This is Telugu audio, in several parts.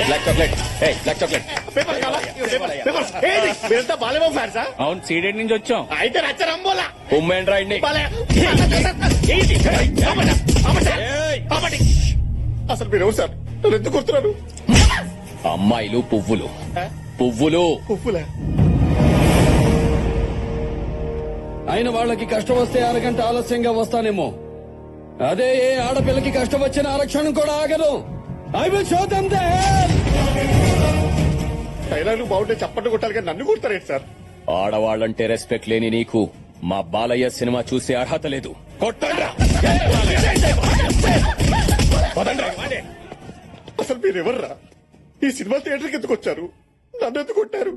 Black chocolate black chocolate. మీరంతా బాలేమో ఫ్యాన్సా? అవును, సీడెడ్ నుంచి వచ్చాం. అయితే రచ్చరంబోలా ఉమ్మెండ్ రాయండి. అసలు మీరు ఎవరు సార్? నన్ను ఎందుకు కొడుతున్నారు? అమ్మాయిలు పువ్వులు, పువ్వులు. పువ్వులే. అయిన వాళ్ళకి కష్టం వస్తే అరగంట ఆలస్యంగా వస్తానేమో. అదే ఏ ఆడపిల్లకి కష్టం వచ్చిన ఆరక్షణం కూడా ఆగదు. I will show them the hell. డైలాగులు బాగుంటే చప్పట్లు కొట్టాలి కానీ నన్ను కొడతారేంటి సార్? ఆడవాళ్ళంటే రెస్పెక్ట్ లేని నీకు మా బాలయ్య సినిమా చూసే అర్హత లేదు. కొట్టండ్రా. అసలు మీరు ఎవర్రా? ఈ సినిమా థియేటర్కి ఎందుకు వచ్చారు? నన్ను ఎందుకు కొట్టారు?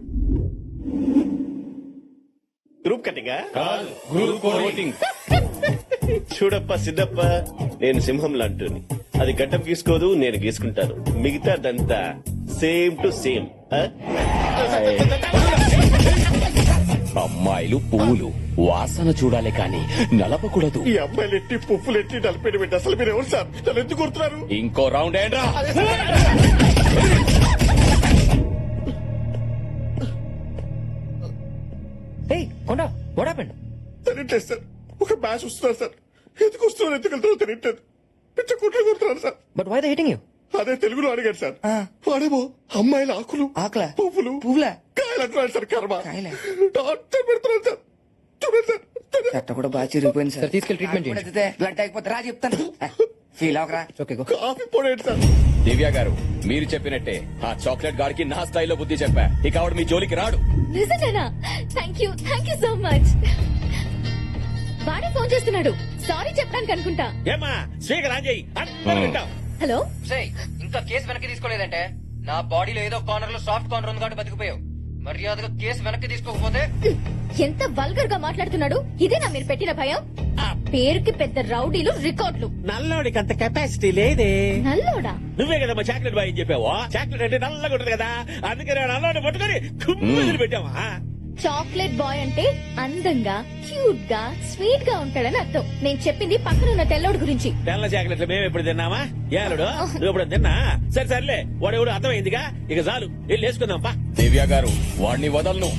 Group cutting group voting. చూడప్ప సిద్ధప్ప, నేను సింహం లాంటిని. అది గడ్డం గీసుకోదు, నేను గీసుకుంటాను. మిగతాదంతా సేమ్ టు సేమ్. అమ్మాయిలు పువ్వులు వాసన చూడాలి కానీ నలపకూడదు. ఈ అమ్మాయిలు ఎట్టి పువ్వులు ఎట్టి నలిపేట పెట్టి అసలు మీరు ఎవరు సార్? నన్ను ఎందుకు కొడుతున్నారు? ఇంకో రౌండ్ ఏంట్రా? తెలియట్లేదు సార్. ఒక మ్యాచ్ వస్తున్నారు సార్. ఎందుకు వస్తున్నారు, ఎందుకు వెళ్తారో తెలియట్లేదు. పిచ్చ కుట్లు కొడుతున్నారు sir. But why the hitting you? అదే తెలుగులో అడిగాడు సార్. వాడేమో అమ్మాయిల ఆకులు, ఆకులా? పువ్వులు, పువ్వులా? కాయలు అంటున్నాడు సార్. కర్మ కాయలా? టార్చర్ పెడుతున్నాడు సార్. చూడండి సార్. చట్ట కూడా బాగా చిరిగిపోయింది సార్. తీసుకెళ్లి ట్రీట్మెంట్ చేయండి. బ్లడ్ అయిపోతే రా చెప్తాను. ఫీల్ అవకరా. Okay go. కాఫీ పొడేంటి సార్? దివ్య గారు, మీరు చెప్పినట్టే ఆ చాక్లెట్ గాడికి నా స్థాయిలో బుద్ధి చెప్పా. ఇక ఆవిడ మీ జోలికి రాడు. నిజమేనా? Thank you so much. వాడే ఫోన్ చేస్తున్నాడు. సారీ చెప్పడానికి అనుకుంటా. ఏమా స్పీకర్ ఆన్ చేయి, అందరూ వింటాం. హలో, ఇంకా కేసు వెనక్కి తీసుకోలేదంటే నా బాడీలో ఏదో కార్నర్ లో సాఫ్ట్ కార్నర్ ఉంది కాబట్టి బతికిపోయావు. మర్యాదగా కేసు వెనక్కి తీసుకోకపోతే. ఎంత వల్గర్ గా మాట్లాడుతున్నాడు. ఇదేనా మీరు పెట్టిన భయం? ఆ పేరుకి పెద్ద రౌడీలు, రికార్డులు. నల్లోడికి అంత కెపాసిటీ లేదే. నల్లోడా? నువ్వే కదమ్మా చాక్లెట్ బాయ్ అని చెప్పావా? చాక్లెట్ అంటే నల్లగా ఉంటది కదా, అందుకని నల్లోడి పట్టుకొని కుమ్మని పెట్టావా? చాక్లెట్ బాయ్ అంటే అందంగా, క్యూట్ గా, స్వీట్ గా ఉంటాడని అర్థం. నేను చెప్పింది పక్కన ఉన్న తెల్లోడు గురించి. తెల్ల చాక్లెట్లు మేము ఎప్పుడు తిన్నామా? ఏలుడు నువ్వు ఎప్పుడు తిన్నా? సరే సర్లే, వాడు ఎవడు అర్థమైందిగా, ఇక చాలు వెళ్ళి వేసుకుందాం పా. దివ్య గారు, వాడిని వదలను.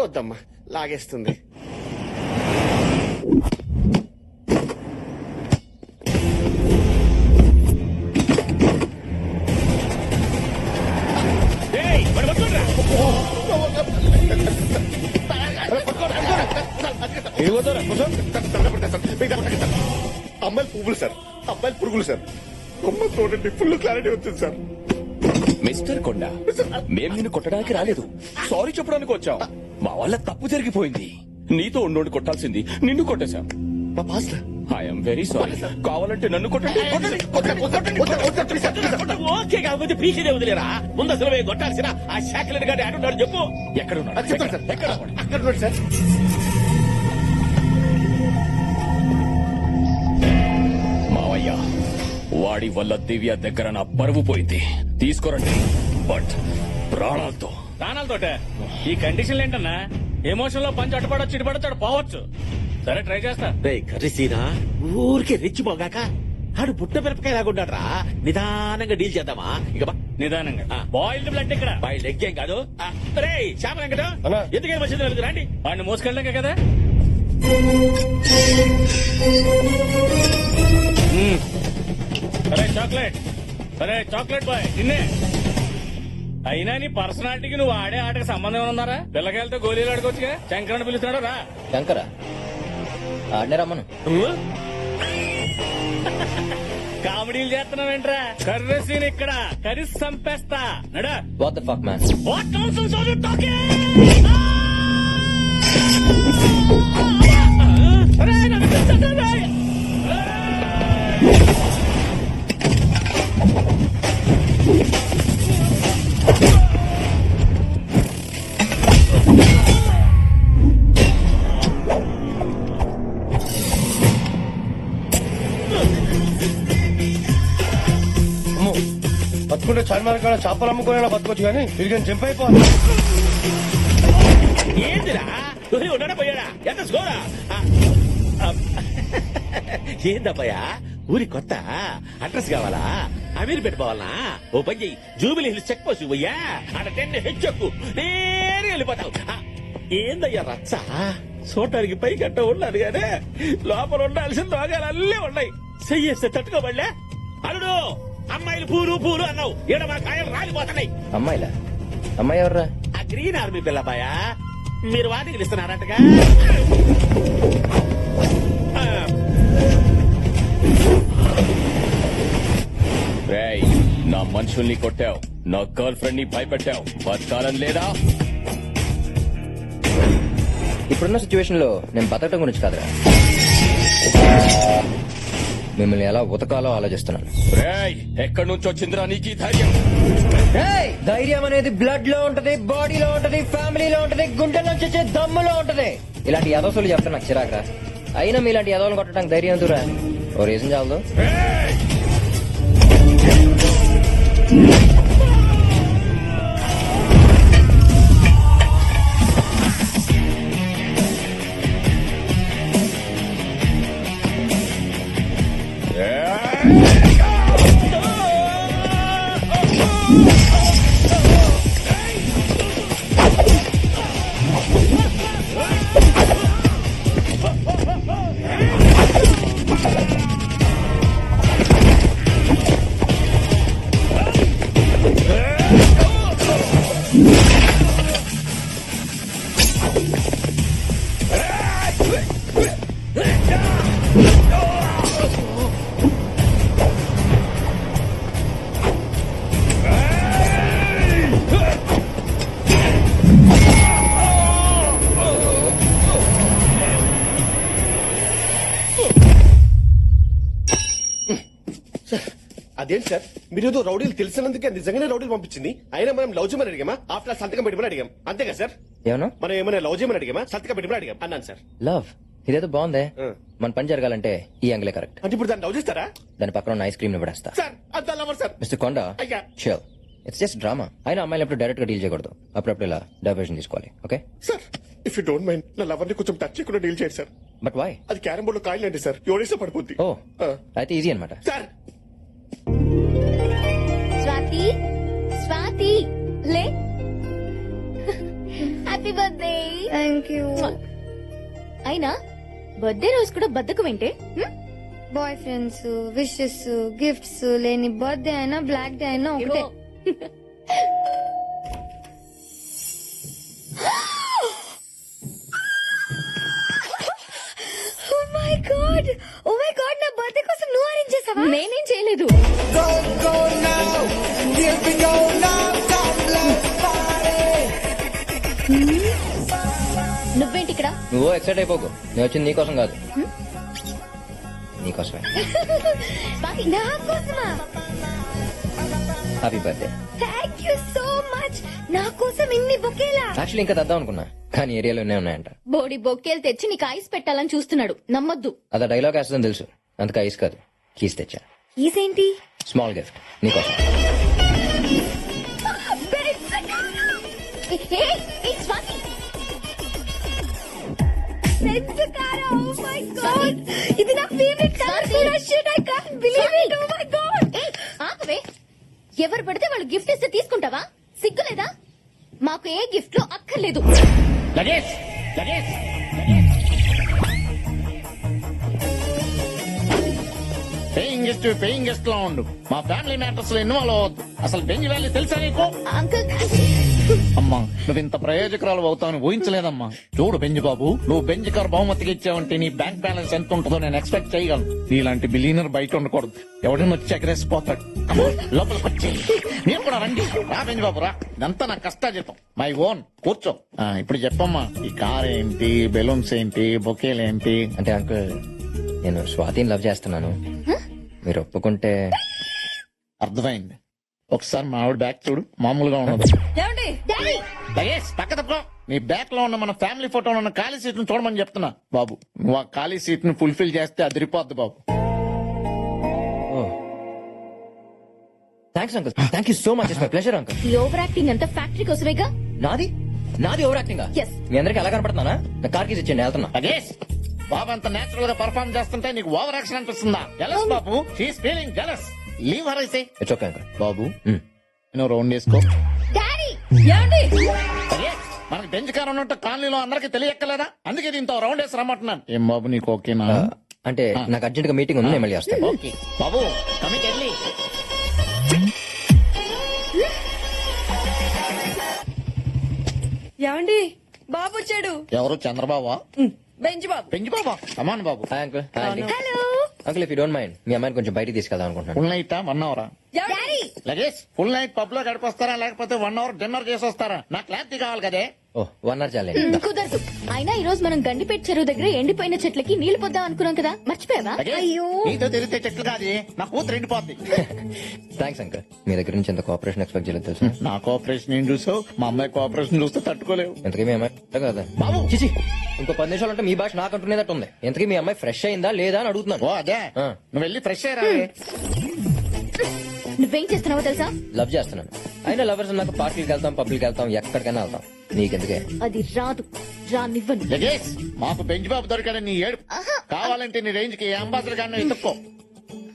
వద్దమ్మా, లాగేస్తుంది. ఏయ్, వాడు పట్టుకోండిరా. అమ్మాయిలు పువ్వులు సార్, అబ్బాయిలు పురుగులు సార్. కొమ్మ చూడండి, ఫుల్ క్లారిటీ వచ్చింది సార్. మిస్టర్ కొండ, మేం నిన్ను కొట్టడానికి రాలేదు, సారీ చెప్పడానికి వచ్చాం. మా వల్ల తప్పు జరిగిపోయింది. నీతో ఉండి కొట్టాల్సింది నిన్ను కొట్టేశాం. మా పాస్టర్. I'm very sorry. కావాలంటే నన్ను కొట్టండి. ఓకే కాకపోతే పీకేదే వదిలేరా? ముందు అసలు మేము కొట్టాల్సిన ఆ చాక్లెట్ గారి ఆడున్నాడు చెప్పు. ఎక్కడ ఉన్నాడు? చెప్తాను సార్. ఎక్కడ ఉన్నాడు? అక్కడ ఉన్నాడు సార్. మావయ్య, వాడి వల్ల దివ్య దగ్గర నా పరువు పోయింది. తీసుకురండి, బట్ ప్రాణాలతో. ప్రాణాలతోటే? ఈ కండిషన్లు ఏంటన్నా? ఎమోషన్ లో పంచి అటుపడొచ్చు, ఇటుపడొచ్చు, పోవచ్చు. సరే, ట్రై చేస్తా. కర్రీసీనా ఊరికే రెచ్చిపోగాక ఆడు బుట్ట మిరపకాయ లాగుంటాడ్రా. నిదానంగా డీల్ చేద్దామా? ఇక నిదానంగా. బాయిల్డ్ బ్లడ్ ఇక్కడ. బాయిల్డ్ ఎగ్ ఏం కాదు. రే శ్యామ వెంకటం, ఎందుకైనా మంచిది రండి. వాడిని మోసుకెళ్ళాక కదా. సరే చాక్లెట్, సరే చాక్లెట్ బాయ్ నిన్నే. అయినా నీ పర్సనాలిటీకి నువ్వు ఆడే ఆటకి సంబంధం ఉన్నారా? పిల్లకాయలతో గోళీలు ఆడుకోవచ్చుగా. శంకరని పిలుస్తున్నాడు రా. శంకరా ఆడనే రమ్మను. కామెడీలు చేస్తున్నావేంట్రా? కర్రీ సీన్ ఇక్కడ, కర్రీ సంపేస్తా. నడా. What the fuck man? What nonsense are you talking? బతుకుంటే చార్మార్ కాడ చేపలు అమ్ముకునే బతకొచ్చు కానీ తిరిగి జంప్ అయిపోవాలి. ఏందిరా ఉన్నాడా పోయాడా ఎంత స్కోరా ఏందబ్బయ్యా ఊరి కొత్త అడ్రస్ కావాలా అమీర్ పెట్టుకోవాలనా ఓ పని చెయ్యి జూబిలీ హిల్స్ చెక్ పోసి పోయ్యా అక్కడ 10 హెచ్చొక్కు నేరుగా వెళ్ళిపోతావు ఏందయ్యా రచ్చ చూడటానికి పై గట్ట ఉన్నది కానీ లోపల ఉండాల్సిన రోగాలన్నీ ఉన్నాయి చెయ్యేస్తే తట్టుకోబడలే అల్లుడు అమ్మాయిలు పూలు పూలు అన్నావు ఈడ మా కాయలు రాలిపోతున్నాయి అమ్మాయిలా అమ్మాయి ఎవర్రా ఆ గ్రీన్ ఆర్మీ పిల్లబాయా మీరు వాటికి ఇస్తున్నారటగా రేయ్, నా మనుషుల్ని కొట్టావు నా గర్ల్ ఫ్రెండ్ ని భయపెట్టావు బతకాలని లేదా? ఇప్పుడున్న సిచ్యువేషన్ లో నేను బతకడం గురించి కాదురా మిమ్మల్ని ఎలా ఉతకాలో ఆలోచిస్తున్నాను. రేయ్, ఎక్కడి నుంచి వచ్చిందిరా నీకు ఈ ధైర్యం? ధైర్యం అనేది బ్లడ్ లో ఉంటది, బాడీలో ఉంటది, ఫ్యామిలీలో ఉంటది, గుండెల్లో వచ్చే దమ్ములో ఉంటది. ఇలాంటి యదవసులు చెప్తే నాకు చిరాకురా. అయినా మీలాంటి యదవలు కొట్టడానికి ధైర్యం ఎంతురా? ఓ రీజన్ చాలదు. అదేంటి సార్ మీరేదో రౌడీలు తెలిసినందుకే నిజంగానే రౌడీలు పంపించింది అయినా మనం లవ్ చేయమని అడిగామా ఆఫ్టర్ సంతకం పెట్టమని అడిగాం అంతేగా సార్ ఏమన్నా మనం ఏమైనా లవ్ చేయమని అడిగామా సంతకం పెట్టమని అడిగాం అన్నాను సార్ లవ్ ఇదేదో బాగుందే. ఆ. మన పని జరగాలంటే ఈ యాంగిలే కరెక్ట్. అంటే ఇప్పుడు దాన్ని లవ్ చేస్తారా దాని పక్కన ఉన్న ఐస్ క్రీమ్ ని పడేస్తా. సార్ అంత లవర్ సార్ మిస్టర్ కొండ అయ్యా షూర్ ఇట్స్ జస్ట్ డ్రామా. అయినా అమ్మాయిలు ఎప్పుడు డైరెక్ట్ గా డీల్ చేయకూడదు. అప్పుడప్పుడు ఇలా డైవర్షన్ తీసుకోవాలి. Okay sir if you don't mind నా లవర్ ని కొంచెం టచ్ చేయకుండా డీల్ చేయండి సార్. But why? అది క్యారం బోర్డు కాయలు అంటే సార్ ఎవరేస్తే పడిపోద్ది. ఓ ఆ. అయితే ఈజీ అనమాట. సార్ స్వాతి స్వాతి లే హ్యాపీ బర్త్డే. Thank you. అయినా బర్త్డే రోజు కూడా బద్దకు వింటే బాయ్ ఫ్రెండ్స్, విషెస్, గిఫ్ట్స్ లేని బర్త్డే అయినా బ్లాక్ డే అయినా ఒకటే. ఓ మై గాడ్ నా బర్త్డే కోసం నువ్వు అరేంజ్ చేసావా? నేనేం చేయలేదు. నువ్వేంటి ఇక్కడ? నువ్వు ఎక్సైట్ అయిపోకు. నేను వచ్చింది నీకోసం కాదు, నీకోసమే. స్వాతి నా కోసమా? Happy birthday. Thank you so much. నా కోసం ఇన్ని బొకేలా? యాక్చువల్లీ ఇంకా తెద్దాం అనుకున్నా కానీ ఏరియాలో ఉన్నాయంట. బోడి బొక్కేలు తెచ్చి నీకు ఐస్ పెట్టాలని చూస్తున్నాడు. నమ్మొద్దు. అదా డైలాగ్ వేస్తుందని తెలుసు, అందుకే ఐస్ కాదు కీస్ తెచ్చా. ఈసేంటి? స్మాల్ గిఫ్ట్ నీకోసం. Swathi red car. Oh my god ఇది నా ఫేవరెట్ కలర్ కూడా. Shit I can't believe it. Oh my god. ఆపవే. ఎవరు పడితే వాళ్ళు గిఫ్ట్ ఇస్తే తీసుకుంటావా? సిగ్గులేదా? మాకు ఏ గిఫ్ట్ లో అక్కర్లేదు. లగేష్ లగేష్ పేయింగ్ గెస్ట్ లా ఉండు. మా ఫ్యామిలీ మ్యాటర్స్ లో ఇన్వాల్వ్ అవ్వద్దు. అసలు బెంజ్ వ్యాలీ తెలుసా నీకు? అంకుల్ అమ్మా నువ్వు ఇంత ప్రయోజకురాలు అవుతావని ఊహించలేదమ్మా. చూడు బెంజ్ బాబు, నువ్వు బెంజ్ కార్ బహుమతికి ఇచ్చావంటే నీ బ్యాంక్ బ్యాలెన్స్ ఎంత ఉంటుందో నేను ఎక్స్పెక్ట్ చేయగలను. నీలాంటి బిలీనర్ బయట ఉండకూడదు. ఎవడైనా వచ్చి ఎగరేసిపోతాడు. అమ్మా, లోపలికి వచ్చి మీరు కూడా రండి. రా బెంజ్ బాబు రా. ఇదంతా నా కష్టాజీతం, మై ఓన్. కూర్చో. ఇప్పుడు చెప్పమ్మా, ఈ కార్ ఏంటి, బెలూన్స్ ఏంటి, బొకేలు ఏంటి? అంటే అంకుల్ నేను స్వాతిని లవ్ చేస్తున్నాను, మీరు ఒప్పుకుంటే. అర్థమైంది. ఒకసారి మా ఆవిడ బ్యాక్ చూడు, మామూలుగా ఉన్నది. దయేష్ పక్క తప్పుకో. నీ బ్యాక్ లో ఉన్న మన ఫ్యామిలీ ఫోటోలో ఉన్న ఖాళీ సీట్ ను చూడమని చెప్తున్నా. బాబు నువ్వు ఆ ఖాళీ సీట్ ను ఫుల్ఫిల్ చేస్తే అదిరిపోద్ది బాబు. Thanks uncle, thank you so much. It's my pleasure uncle. ఈ ఓవర్ యాక్టింగ్ అంతా ఫ్యాక్టరీ కోసమేగా. నాది నాది ఓవర్ యాక్టింగ్ Yes. మీ అందరికి ఎలా కనపడుతున్నానా నా కార్ కీస్ ఇచ్చేయండి వెళ్తున్నా లగేష్ బాబు అంత నేచురల్ గా పర్ఫార్మ్ చేస్తుంటే నీకు ఓవర్ యాక్షన్ అనిపిస్తుందా జలస్ బాబు she's feeling jealous leave her I say it's okay uncle బాబు నువ్వు రౌండ్ వేసుకో డాడీ లగేష్ మనకి బెంచ్ కార్ ఉన్నట్టు కాలనీలో అందరికి తెలియక్కలేదా అందుకే దీంతో రౌండ్ వేసి రమ్మంటున్నాను ఏం బాబు నీకు ఓకేనా అంటే నాకు అర్జెంట్ గా మీటింగ్ ఉంది నేను మళ్ళీ వస్తాను ఓకే బాబు కమిట్ ఎర్లీ ఏమండి బాబు వచ్చాడు ఎవరు చంద్రబాబు బెంచ్ బాబు పెంచి బాబా కమాన్ బాబు హాయ్ అంకుల్ హాయ్ అండి hello uncle if you don't mind మీ అమ్మాయిని కొంచెం బయటికి తీసుకెళ్దాం అనుకుంటున్నాను ఫుల్ నైట్ 1 అవరా డాడీ లగేష్ ఫుల్ నైట్ పబ్ లో గడిపొస్తారా లేకపోతే 1 అవర్ డిన్నర్ చేసి వస్తారా నా క్లారిటీ కావాలి కదే ఓ 1 అవర్ చాలే కుదరదు అయినా ఈ రోజు మనం గండిపేట చెరువు దగ్గర ఎండిపోయిన చెట్లకి నీళ్లు పొద్దాం అనుకున్నాం కదా మర్చిపోయావా లగేష్, నీతో తిరిగితే చెట్లు కాదు నా కూతురు ఎండిపోద్ది థ్యాంక్స్ అంకుల్ మీ దగ్గర నుంచి ఎంత కోఆపరేషన్ ఎక్స్పెక్ట్ చేయలేదు తెలుసా నా కోఆపరేషన్ ఏం చూసావు మా అమ్మాయి కోఆపరేషన్ చూస్తే తట్టుకోలేవు ఎంతకీ మీ అమ్మాయి కదా బాబు. చిచి ఇంకో 10 నిమిషాలు అంటే మీ భాష నాకు అంటున్నదట్టు ఉంది ఎంతకీ మీ అమ్మాయి ఫ్రెష్ అయిందా లేదా అని అడుగుతున్నాను ఓ అదే ఆ. నువ్వు వెళ్ళి ఫ్రెష్ అయ్యరా నువ్వేం చేస్తున్నావో తెలుసా లవ్ చేస్తున్నాను అయినా లవర్స్ నాకు పార్టీకి వెళ్తాం పబ్లిక్ వెళ్తాం ఎక్కడికైనా వెళ్తాం నీకెందుకే అది రాదు రానివ్వను లగేష్ మాకు బెంచ్ బాబు దొరికాడు నీ ఏడు కావాలంటే నీ రేంజ్ కి అంబాసిడర్ గారిని ఎత్తుక్కో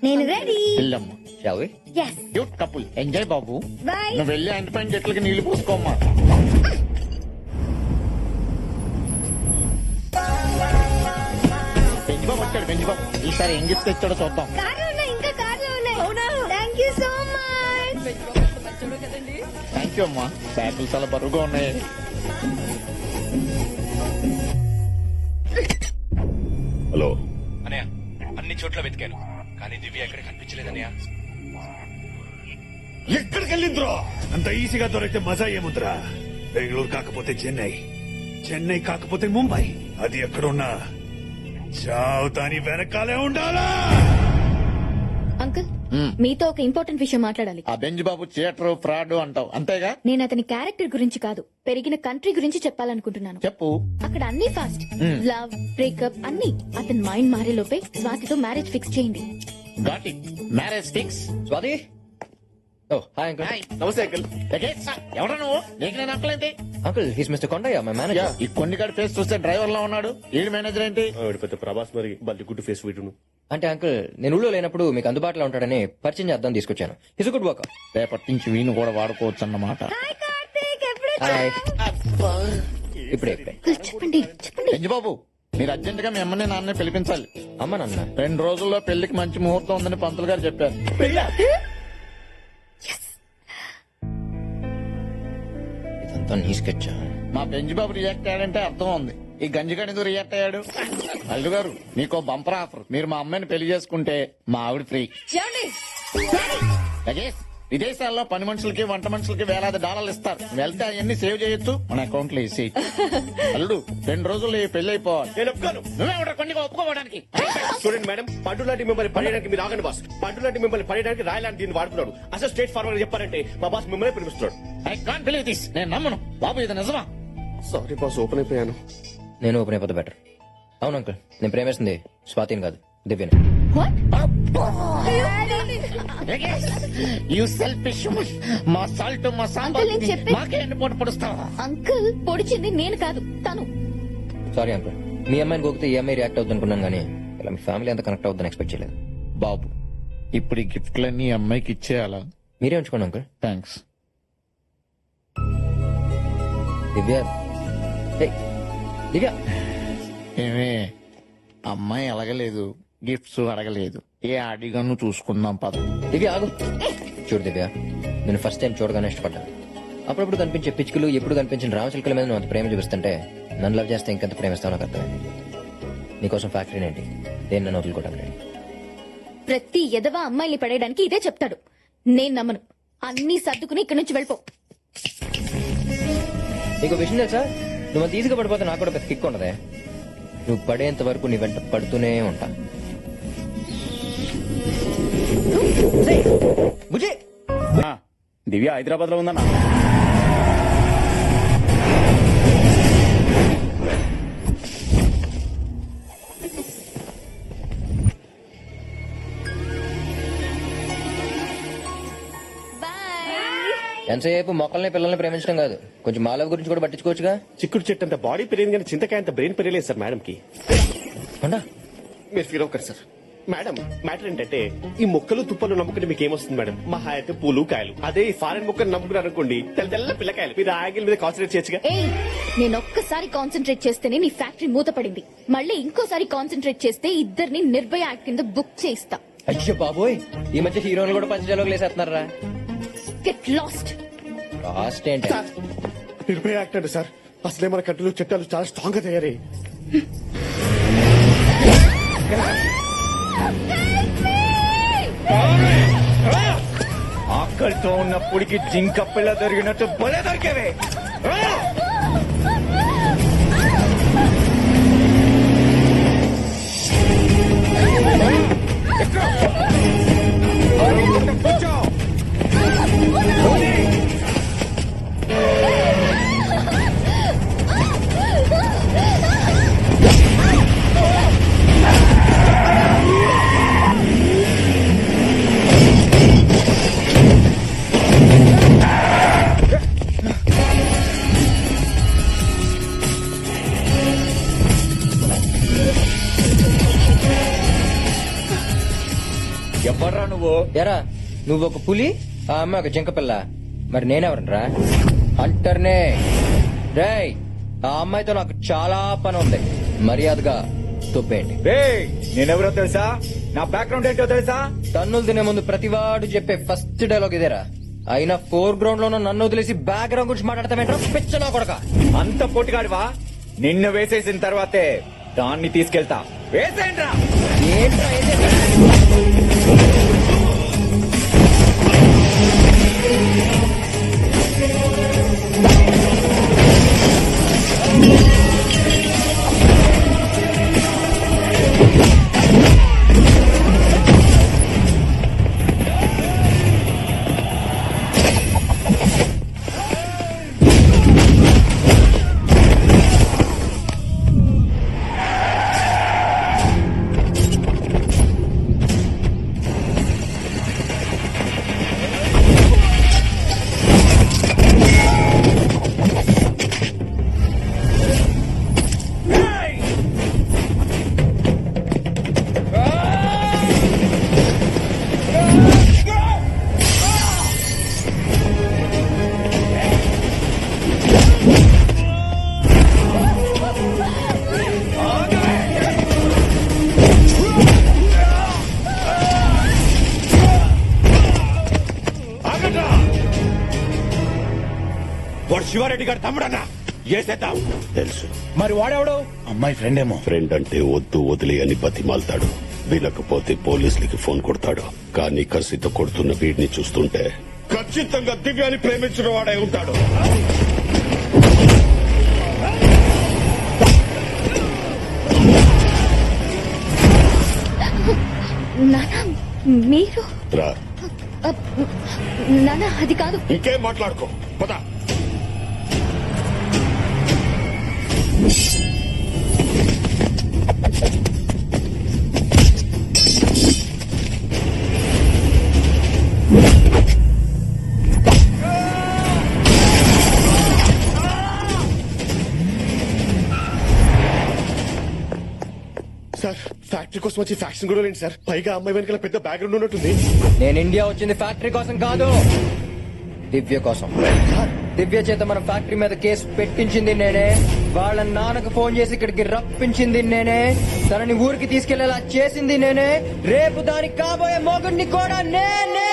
నేను రెడీ వెళ్ళమ్మా shall V S cute couple enjoy Babu by నువ్వు వెళ్ళి అంటిపైన చెట్లకి నీళ్లు పోసుకోమ్మా బెంచ్ బాబు వచ్చాడు బెంచ్ బాబు ఈసారి ఏం గిఫ్ట్ తెచ్చాడో చూద్దాం కార్లు ఉన్నాయి ఇంకా కార్లు ఉన్నాయి అవునా thank you so much thank you అమ్మా బ్యాగులు చాలా బరువుగా ఉన్నాయి హలో అనయ్య అన్ని చోట్ల వెతికాను కానీ దివ్య ఎక్కడ కనిపించలేదన్నయ్య ఎక్కడికి వెళ్ళిందిరా అంత ఈజీగా దొరికితే మజా ఏముందిరా బెంగళూరు కాకపోతే చెన్నై చెన్నై కాకపోతే ముంబై అది ఎక్కడున్నా చావు దాని వెనకాలే ఉండాలా అంకుల్ మీతో ఒక ఇంపార్టెంట్ విషయం మాట్లాడాలి ఆ బెంచ్ బాబు థియేటర్ ఫ్రాడ్ అంటావు అంతేగా నేను అతని క్యారెక్టర్ గురించి కాదు పెరిగిన కంట్రీ గురించి చెప్పాలనుకుంటున్నాను చెప్పు అక్కడ అన్ని ఫాస్ట్ లవ్ బ్రేకప్ అన్ని అతని మైండ్ మారే లోపే స్వాతితో మ్యారేజ్ ఫిక్స్ చేయండి got it marriage fix Swathi oh hi uncle నమస్తే అంకుల్ ఎవరు నువ్వు నీకు నేను అంకలేంటి uncle he's mister Kondaiah my manager ఈ కొన్ని గడి ఫేస్ చూస్తే డ్రైవర్ లా ఉన్నాడు ఈడు మేనేజర్ ఏంటి పెద్ద ప్రభాస్ మరి బల్లి గుడ్డు ఫేస్ వీటును అంటే అంకుల్ నేను ఊళ్ళో లేనప్పుడు మీకు అందుబాటులో ఉంటాడని పరిచయం చేద్దాం తీసుకొచ్చాను హిస్ గుడ్ వర్క్ రేపటి నుంచి వీణు కూడా వాడుకోవచ్చు అన్నమాట హాయ్ కార్తీక్ ఎప్పుడు హాయ్ ఇప్పుడే ఇప్పుడే చెప్పండి చెప్పండి బెంచ్ బాబు మీరు అర్జెంట్ గా మీ అమ్మని నాన్నే పిలిపించాలి అమ్మ నాన్న 2 రోజుల్లో పెళ్లికి మంచి ముహూర్తం ఉందని పంతులు గారు చెప్పారు ఇదంతా నీ స్కెచ్ మా బెంచ్ బాబు రియాక్ట్ అయ్యాడంటే అర్థం ఉంది ఈ గంజిగాడు ఎందుకు రియాక్ట్ అయ్యాడు అల్లు గారు మీకో బంపర్ ఆఫర్ మీరు మా అమ్మాయిని పెళ్లి చేసుకుంటే మా ఆవిడ ఫ్రీ లగేష్ విదేశాల్లో పని మనుషులకి వంట మనుషులకి వేలాది డాలర్లు ఇస్తారు వెళ్తే అవన్నీ సేవ్ చేయొచ్చు మన అకౌంట్ లో వేసి అల్లుడు 2 రోజుల్లో ఈ పెళ్లి అయిపోవాలి నేను ఒప్పుకోను నువ్వే కొన్ని ఒప్పుకోవడానికి చూడండి మేడం పండు లాంటి మిమ్మల్ని పడేయడానికి మీరు ఆగండి బాస్ పండు లాంటి మిమ్మల్ని పడేయడానికి రాయ్ లాంటి దీన్ని వాడుతున్నాడు అసలు స్ట్రేట్ ఫార్వర్డ్ చెప్పారంటే మా బాస్ మిమ్మల్ని పిలుస్తున్నాడు ఐ కాంట్ బిలీవ్ దిస్ నేను నమ్మను బాబు ఇది నిజమా సారీ బాస్ ఓపెన్ అయిపోయాను నేను ఓపెన్ అయిపోతే బెటర్ అవును అంకుల్ నేను ప్రేమిస్తుంది స్వాతిని కాదు దివ్యని యూ సెల్ఫిష్ మా సాల్ట్ మా సాంబార్ నేను చెప్పేది- మాకే ఎన్ని పోటు పొడుస్తావా అంకుల్ పొడిచింది నేను కాదు తను సారీ అంకుల్ మీ అమ్మాయిని గోకితే ఈ అమ్మాయి రియాక్ట్ అవుతుంది అనుకున్నాను కానీ ఇలా మీ ఫ్యామిలీ అంతా కనెక్ట్ అవుతుందని ఎక్స్పెక్ట్ చేయలేదు బాబు ఇప్పుడు ఈ గిఫ్ట్లన్నీ ఈ అమ్మాయికి ఇచ్చేయాలా మీరే ఉంచుకోండి అంకుల్ థ్యాంక్స్ దివ్య హే, దివ్య ఏమే అమ్మాయి అడగలేదు గిఫ్ట్స్ అడగలేదు ఏ అడిగాను చూసుకుందాం పద దివ్య ఆగు చూడు దివ్య నేను ఫస్ట్ టైం చూడగానే ఇష్టపడ్డాను అప్పుడప్పుడు కనిపించే పిచ్చుకలు ఎప్పుడు కనిపించిన రామచిలుకల మీద నువ్వు అంత ప్రేమ చూపిస్తుంటే నన్ను లవ్ చేస్తే ఇంకెంత ప్రేమిస్తావు నాకు అర్థమైంది నీకోసం ఫ్యాక్టరీ ఏంటి దేన్ని నన్ను వదులుకోవడం లేదు ప్రతి ఎదవ అమ్మాయిని పడేయడానికి ఇదే చెప్తాడు నేను నమ్మను అన్ని సర్దుకుని ఇక్కడి నుంచి వెళ్ళిపో నీకు విషయం తెలుసా నువ్వు అంత ఈజీగా పడిపోతే నాకు కూడా పెద్ద కిక్ ఉండదే నువ్వు పడేంత వరకు నీ వెంట పడుతూనే ఉంటా బుజ్జి దివ్య హైదరాబాద్ లో ఉందన్నా బాయ్ ఎంతసేపు మొక్కల్ని పిల్లల్ని ప్రేమించడం కాదు, కొంచెం మాలవ గురించి కూడా పట్టించుకోవచ్చుగా. చిక్కుడు చెట్టు అంత బాడీ పెరిగింది కానీ చింతకాయ అంత బ్రెయిన్ పెరగలేదు సార్ మేడం కి. ఉండా. మీరు ఫీల్ అవ్వకరు సార్. మేడం మ్యాటర్ ఏంటంటే ఈ మొక్కలు తుప్పలు నమ్ముకుంటే మీకు ఏమొస్తుంది మేడం? మహా అయితే పూలు కాయలు. అదే ఈ ఫారెన్ మొక్కలు నమ్ముకున్నారు అనుకోండి, తెల్ల తెల్ల పిల్లకాయలు. మీరు ఆగిల్ మీద కాన్సన్ట్రేట్ చేయొచ్చుగా. ఏయ్, నేను ఒక్కసారి కాన్సన్ట్రేట్ చేస్తేనే నీ ఫ్యాక్టరీ మూతపడింది. మళ్ళీ ఇంకోసారి కాన్సన్ట్రేట్ చేస్తే ఇద్దరిని నిర్భయ యాక్ట్ కింద బుక్ చేయిస్తా. అయ్యో బాబోయ్, ఈ మధ్య హీరోలు కూడా పంచజాలోకి లేసేస్తున్నారా? Get lost. లాస్ట్ ఏంటి? నిర్భయ యాక్ట్ అండి సార్. అసలే మన కంట్రీలో చట్టాలు చాలా స్ట్రాంగ్ గా తయారయ్యాయి. ఆకలితో ఉన్నప్పటికి జింక పిల్ల దొరికినట్టు భలే దొరికేవే. ఎవర్రా నువ్వు? ఎరా, నువ్వు ఒక పులి, ఆ అమ్మాయి ఒక జింక పిల్ల, మరి నేనెవరనరా? హంటర్నే. రేయ్, ఆ అమ్మాయితో నాకు చాలా పని ఉంది, మర్యాదగా తొప్పేయండి. నేనెవరో తెలుసా? నా బ్యాక్గ్రౌండ్ ఏంటో తెలుసా? తన్నులు తినే ముందు ప్రతివాడు చెప్పే ఫస్ట్ డైలాగ్ ఇదేరా. అయినా ఫోర్ గ్రౌండ్ లో నన్ను వదిలేసి బ్యాక్గ్రౌండ్ గురించి మాట్లాడతామేంట్రా పిచ్చనా కొడక? అంత పోటీగాడివా? నిన్ను వేసేసిన తర్వాతే దాన్ని తీసుకెళ్తా. వేసేయండ్రా. ఏంట్రా ఏదేంట్రా? వాడు శివారెడ్డి గారు తమ్ముడన్నా ఏసేద్దాం. తెలుసు. మరి వాడెవడు? అమ్మాయి ఫ్రెండ్ ఏమో. ఫ్రెండ్ అంటే వద్దు వదిలే అని బతిమాల్తాడు. వీలకపోతే పోలీసులకి ఫోన్ కొడతాడు. కానీ కసితో కొడుతున్న వీడిని చూస్తుంటే ఖచ్చితంగా దివ్యాన్ని ప్రేమించిన వాడే ఉంటాడు. నానా, మీరు? రా, నానా, అది కాదు. ఇంకేం మాట్లాడుకో, పద. సార్, ఫ్యాక్టరీ కోసం వచ్చి ఫ్యాక్షన్ కూడా లేండి సార్. పైగా అమ్మాయి వెనకాల పెద్ద బ్యాక్గ్రౌండ్ ఉన్నట్టుంది. నేను ఇండియా వచ్చింది ఫ్యాక్టరీ కోసం కాదు, దివ్య కోసం. దివ్య చేత మన ఫ్యాక్టరీ మీద కేసు పెట్టించింది నేనే. వాళ్ళ నాన్నకు ఫోన్ చేసి ఇక్కడికి రప్పించింది నేనే. తనని ఊరికి తీసుకెళ్లేలా చేసింది నేనే. రేపు దానికి కాబోయే మొగుడిని కూడా నేనే.